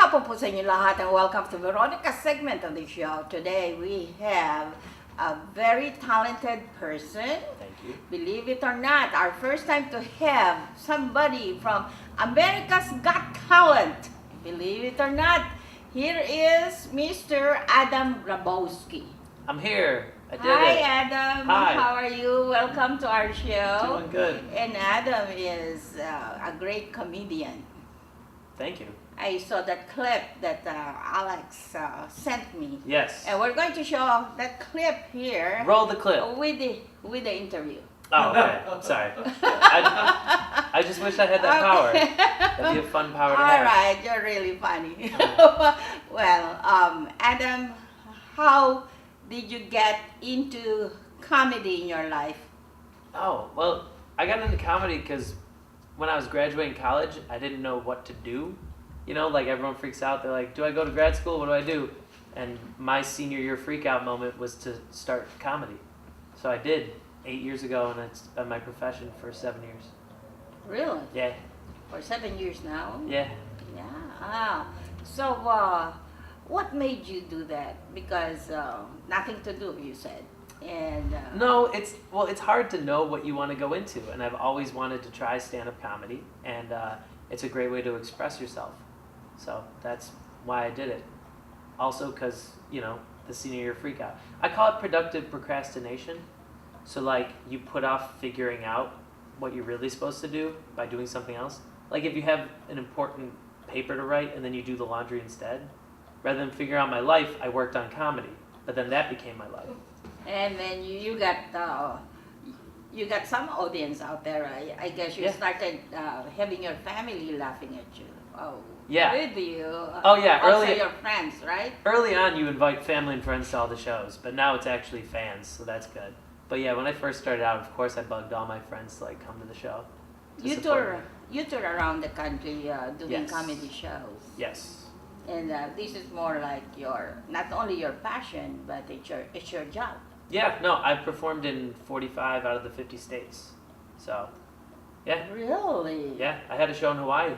Hapon po sa inyo lahat and welcome to Veronica's segment of the show. Today we have a very talented person. Thank you. Believe it or not, our first time to have somebody from America's Got Talent. Believe it or not, here is Mr. Adam Grabowski. I'm here. I did Hi, it. Adam. Hi. How are you? Welcome to our show. Doing good. And Adam is a great comedian. Thank you. I saw that clip that Alex sent me. Yes. And we're going to show that clip here Roll the clip. with the interview. Oh, okay. Sorry. I just wish I had that power. That'd be a fun power to All have. right, you're really funny. Well, Adam, how did you get into comedy in your life? Oh, well, I got into comedy because when I was graduating college, I didn't know what to do. You know, like everyone freaks out. They're like, do I go to grad school? What do I do? And my senior year freak out moment was to start comedy. So I did 8 years ago, and it's been my profession for 7 years. Really? Yeah. For 7 years now? Yeah. Yeah. Ah. So, what made you do that? Because nothing to do, you said. And No, it's hard to know what you want to go into, and I've always wanted to try stand-up comedy, and it's a great way to express yourself. So that's why I did it. Also because, you know, the senior year freak out. I call it productive procrastination. So like you put off figuring out what you're really supposed to do by doing something else. Like if you have an important paper to write and then you do the laundry instead, rather than figure out my life, I worked on comedy, but then that became my life. And then you got some audience out there. I guess you Yeah. started having your family laughing at you. Oh, Yeah. with you. Oh, yeah, Also early- your friends, right? Early on, you invite family and friends to all the shows, but now it's actually fans, so that's good. But yeah, when I first started out, of course, I bugged all my friends to like come to the show. to You support tour, me. you tour around the country doing Yes. comedy shows. Yes. And this is more like not only your passion, but it's your job. Yeah, no, I've performed in 45 out of the 50 states. So, yeah, Really? yeah, I had a show in Hawaii.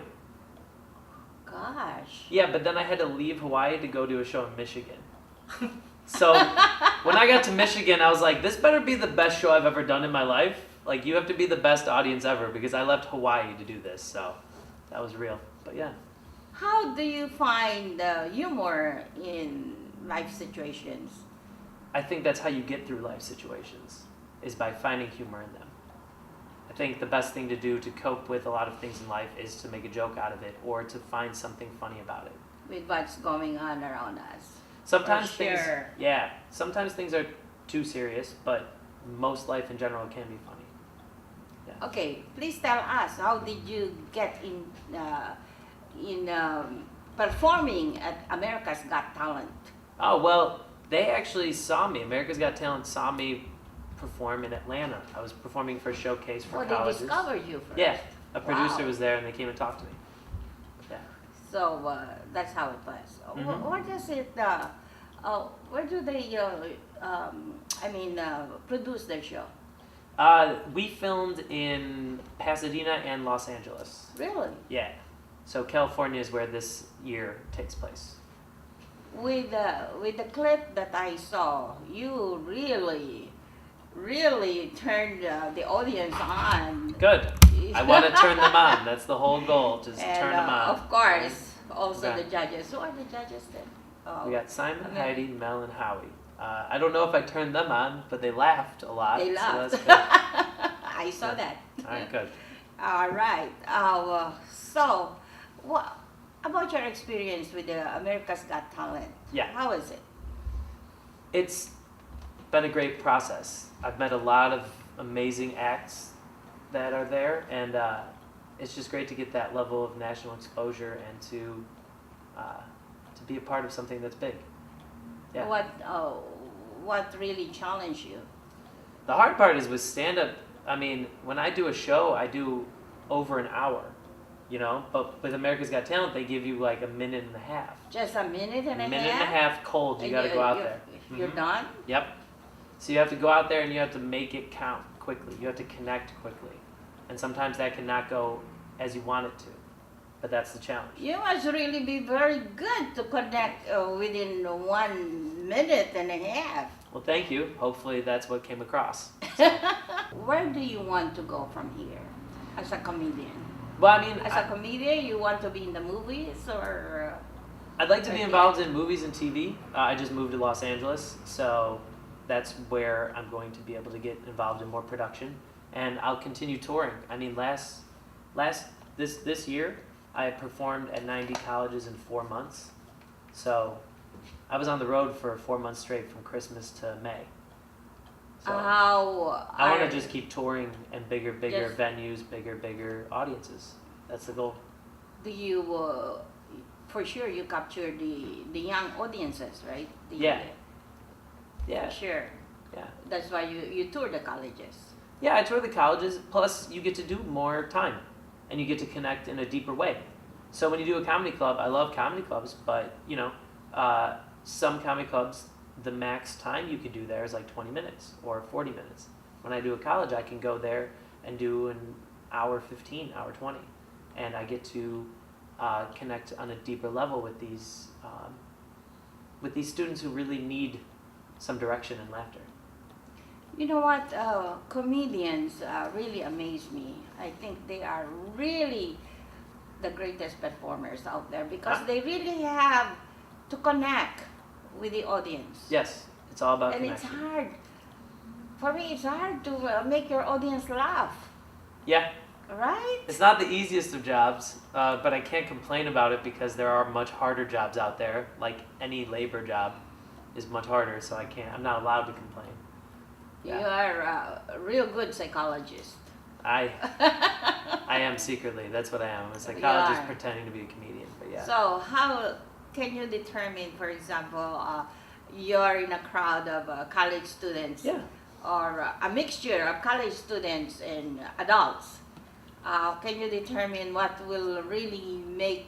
Gosh. Yeah, but then I had to leave Hawaii to go do a show in Michigan. So, when I got to Michigan, I was like, this better be the best show I've ever done in my life. Like, you have to be the best audience ever because I left Hawaii to do this. So, that was real. But yeah. How do you find humor in life situations? I think that's how you get through life situations, is by finding humor in them. I think the best thing to do to cope with a lot of things in life is to make a joke out of it or to find something funny about it. With what's going on around us. Sometimes For things, sure. yeah, sometimes things are too serious, but most life in general can be funny. Yeah. Okay, please tell us, how did you get in performing at America's Got Talent? Oh, well, they actually saw me. America's Got Talent saw me perform in Atlanta. I was performing for a showcase for They colleges. discovered you first. Yeah, a producer Wow. was there and they came and talked to me. Yeah. So that's how it was. Mhm. What does it? Where do they? Produce their show? We filmed in Pasadena and Los Angeles. Really? Yeah. So California is where this year takes place. With the clip that I saw, you really turned the audience on. Good. I want to turn them on. That's the whole goal. Just And turn them on. of course, also Okay. the judges. Who are the judges then? Oh, We got Simon, Okay. Heidi, Mel, and Howie. I don't know if I turned them on, but they laughed a lot. They so laughed. that's good. I saw Yeah. that. All right, good. All right. So, what about your experience with the America's Got Talent? Yeah. How is it? It's been a great process. I've met a lot of amazing acts that are there, and it's just great to get that level of national exposure and to be a part of something that's big. Yeah. What really challenged you? The hard part is with stand-up. I mean, when I do a show, I do over an hour, you know. But with America's Got Talent, they give you like a minute and a half. Just a minute and a Minute and a half? half cold. You And got to go out you're- there. You're Mhm. done? Yep. So you have to go out there and you have to make it count quickly. You have to connect quickly. And sometimes that cannot go as you want it to. but that's the challenge. You must really be very good to connect within 1 minute and a half. Well, thank you. Hopefully that's what came across. Where do you want to go from here as a comedian? Well, I mean, As a comedian, you want to be in the movies or? I'd like to be involved in movies and TV. I just moved to Los Angeles, so that's where I'm going to be able to get involved in more production, and I'll continue touring. I mean, this year, I performed at 90 colleges in 4 months, so I was on the road for 4 months straight from Christmas to May. So I want to just keep touring and bigger Yes. venues, bigger audiences. That's the goal. Do you, for sure, you capture the young audiences, right? Yeah. For sure. Yeah. That's why you tour the colleges. Yeah, I tour the colleges, plus you get to do more time, and you get to connect in a deeper way. So when you do a comedy club, I love comedy clubs, but, you know, some comedy clubs, the max time you can do there is like 20 minutes or 40 minutes. When I do a college, I can go there and do an hour 15, hour 20, and I get to connect on a deeper level with these students who really need some direction and laughter. You know what? Comedians really amaze me. I think they are really the greatest performers out there because they really have to connect with the audience. Yes, it's all about And connection. it's hard. For me, it's hard to make your audience laugh, Yeah, right? it's not the easiest of jobs, but I can't complain about it because there are much harder jobs out there. Like any labor job is much harder, so I'm not allowed to complain. You are a real good psychologist. I am secretly. That's what I am. I'm a psychologist are. pretending to be a comedian. But yeah. So how can you determine, for example, you're in a crowd of college students Yeah. or a mixture of college students and adults? Can you determine what will really make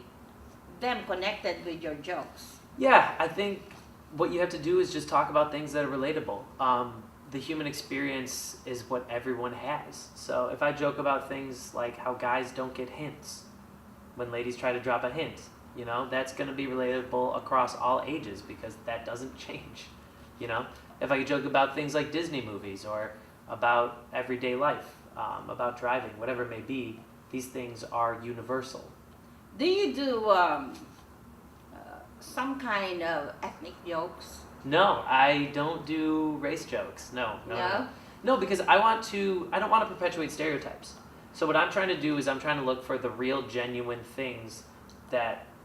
them connected with your jokes? Yeah, I think what you have to do is just talk about things that are relatable. The human experience is what everyone has. So if I joke about things like how guys don't get hints when ladies try to drop a hint, you know, that's going to be relatable across all ages because that doesn't change, you know. If I joke about things like Disney movies or about everyday life, about driving, whatever it may be, these things are universal. Do you do some kind of ethnic jokes? No, I don't do race jokes. No. No, because I don't want to perpetuate stereotypes. So what I'm trying to do is I'm trying to look for the real genuine things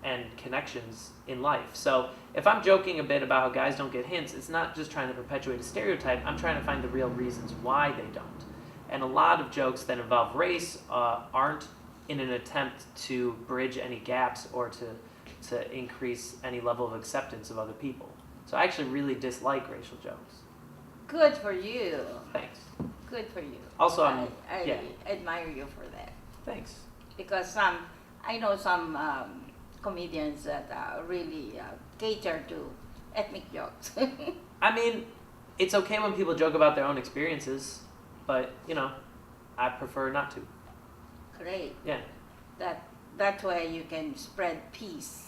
and connections in life. So if I'm joking a bit about how guys don't get hints, it's not just trying to perpetuate a stereotype, I'm trying to find the real reasons why they don't. And a lot of jokes that involve race aren't in an attempt to bridge any gaps or to increase any level of acceptance of other people. So I actually really dislike racial jokes. Good for you. Thanks. Good for you. Also, I admire you for that. Thanks. Because I know some comedians that really cater to ethnic jokes. I mean, it's okay when people joke about their own experiences, but, you know, I prefer not to. Great. Yeah. That way you can spread peace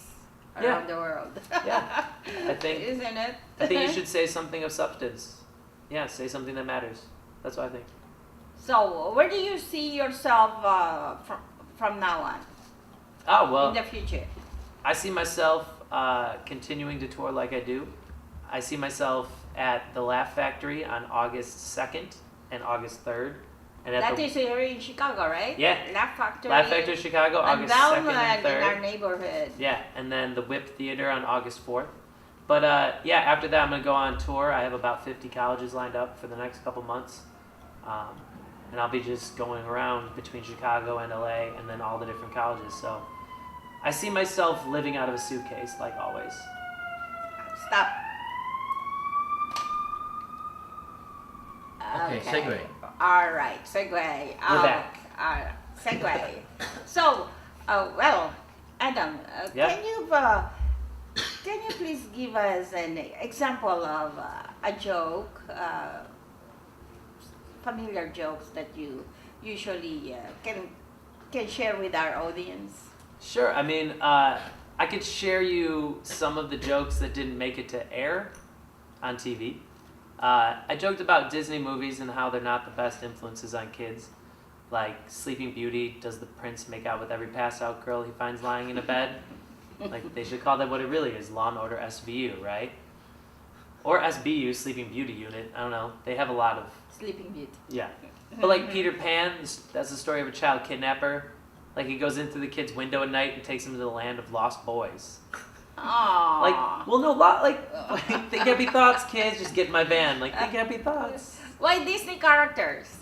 around the world. Yeah. I think, Isn't it? I think you should say something of substance. Yeah, say something that matters. That's what I think. So, where do you see yourself from now on? Oh, well, in the future? I see myself continuing to tour like I do. I see myself at the Laugh Factory on August 2nd and August 3rd. And at That is here in Chicago, right? Yeah. Laugh Factory. Laugh Factory Chicago, And August 2nd and in our 3rd. neighborhood. Yeah, and then the Whip Theater on August 4th. But yeah, after that I'm going to go on tour. I have about 50 colleges lined up for the next couple months. And I'll be just going around between Chicago and LA and then all the different colleges. So I see myself living out of a suitcase like always. Stop. Okay, segue. All right, segue. We're back. Segue. So, well, Adam, Yeah? can you please give us an example of a joke, familiar jokes that you usually can share with our audience? Sure. I mean, I could share you some of the jokes that didn't make it to air on TV. I joked about Disney movies and how they're not the best influences on kids. Like Sleeping Beauty, does the prince make out with every passed out girl he finds lying in a bed? Like, they should call that what it really is, Law and Order SVU, right? Or SBU, Sleeping Beauty Unit. I don't know. They have a lot of... Sleeping Beauty. Yeah. But like Peter Pan, that's the story of a child kidnapper. Like, he goes in through the kid's window at night and takes him to the land of lost boys. Aww. Like, well, no, think happy thoughts, kids. Just get in my van. Like, think happy thoughts. Why Disney characters?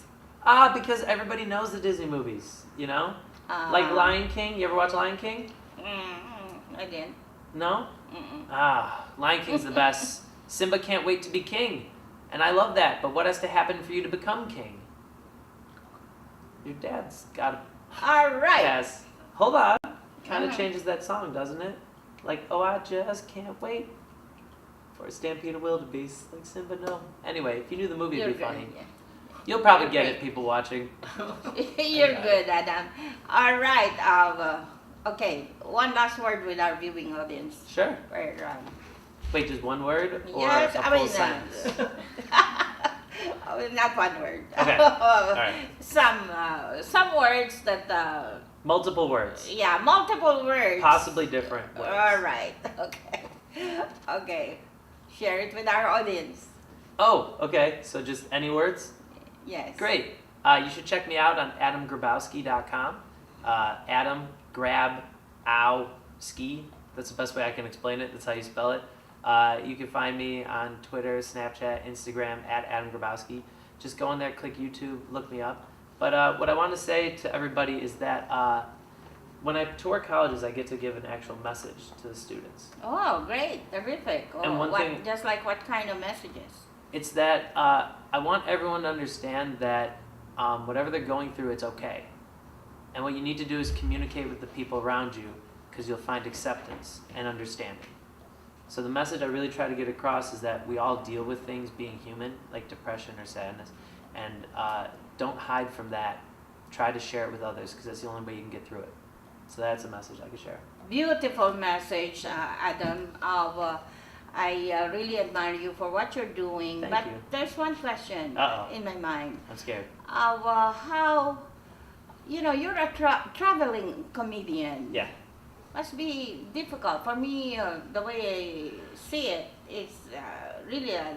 Because everybody knows the Disney movies, you know? Like Lion King. You ever watch Lion King? I didn't. No? Lion King's the best. Simba can't wait to be king. And I love that. But what has to happen for you to become king? Your dad's got to... All right. Yes. Hold on. Kind of changes that song, doesn't it? Like, oh, I just can't wait for a stampede of wildebeest. Like Simba, no. Anyway, if you knew the movie, it'd be funny. Yeah. You'll probably get it, people watching. You're good, Adam. All right. Okay. One last word with our viewing audience. Sure. Wait, just one word or yes, a full sentence? Not one word. Okay. All right. Some words that. Multiple words. Yeah, multiple words. Possibly different words. All right. Okay. Okay. Share it with our audience. Oh, okay. So just any words? Yes. Great. You should check me out on adamgrabowski.com. Adam Grabowski. That's the best way I can explain it. That's how you spell it. You can find me on Twitter, Snapchat, Instagram at Adam Grabowski. Just go in there, click YouTube, look me up. But what I want to say to everybody is that when I tour colleges, I get to give an actual message to the students. Oh, great. Terrific. Oh, And one thing, just like what kind of messages? It's that I want everyone to understand that whatever they're going through, it's okay. And what you need to do is communicate with the people around you, because you'll find acceptance and understanding. So the message I really try to get across is that we all deal with things being human, like depression or sadness, and don't hide from that. Try to share it with others, because that's the only way you can get through it. So that's a message I can share. Beautiful message, Adam. I really admire you for what you're doing. Thank but you. There's one question in my mind. I'm scared. How, you're a traveling comedian. Yeah. Must be difficult. For me, the way I see it, it's really a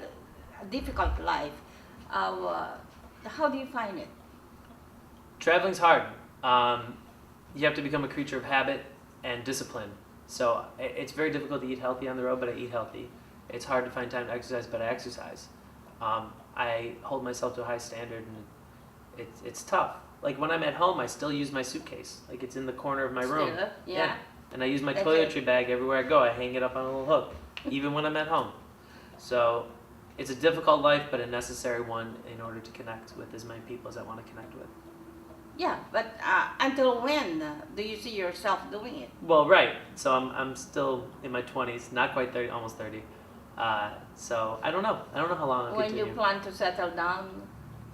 difficult life. How do you find it? Traveling's hard. You have to become a creature of habit and discipline. So it's very difficult to eat healthy on the road, but I eat healthy. It's hard to find time to exercise, but I exercise. I hold myself to a high standard, and it's tough. Like when I'm at home, I still use my suitcase. Like it's in the corner of my room. Still? Yeah. And I use my toiletry bag everywhere I go. I hang it up on a little hook, even when I'm at home. So it's a difficult life, but a necessary one in order to connect with as many people as I want to connect with. Yeah, but until when do you see yourself doing it? Well, right. So I'm still in my 20s, not quite 30, almost 30. So I don't know. I don't know how long I'll When continue. you plan to settle down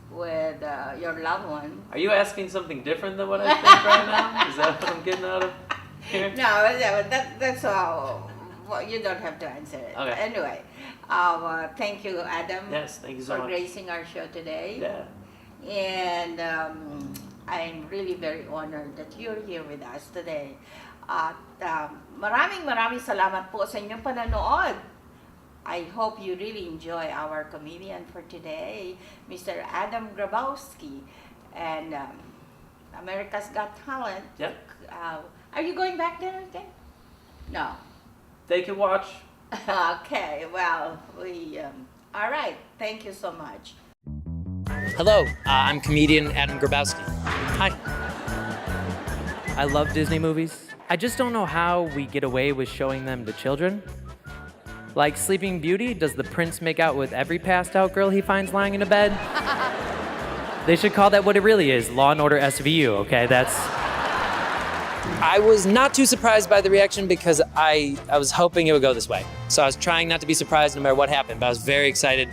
with your loved one? Are you asking something different than what I think right now? Is that what I'm getting out of here? No, that's all. Well, you don't have to answer it. Okay. Anyway, thank you, Adam. Yes, thank you so for much. gracing our show today. Yeah. And I'm really very honored that you're here with us today. At maraming salamat po sa inyong pananood. I hope you really enjoy our comedian for today, Mr. Adam Grabowski, and America's Got Talent. Yep. Are you going back there again? No. They can watch. Okay, well, all right. Thank you so much. Hello, I'm comedian Adam Grabowski. Hi. I love Disney movies. I just don't know how we get away with showing them to children. Like Sleeping Beauty, does the prince make out with every passed out girl he finds lying in a bed? They should call that what it really is, Law and Order SVU, okay? I was not too surprised by the reaction because I was hoping it would go this way. So I was trying not to be surprised no matter what happened, but I was very excited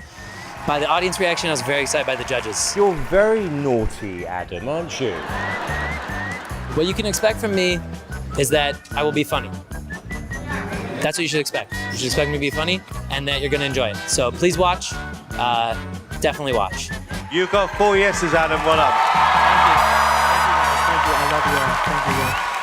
by the audience reaction. I was very excited by the judges. You're very naughty, Adam, aren't you? What you can expect from me is that I will be funny. That's what you should expect. You should expect me to be funny and that you're gonna enjoy it. So please watch, definitely watch. You've got 4 yeses, Adam. Well done. Thank you guys, thank you. I love you all. Thank you.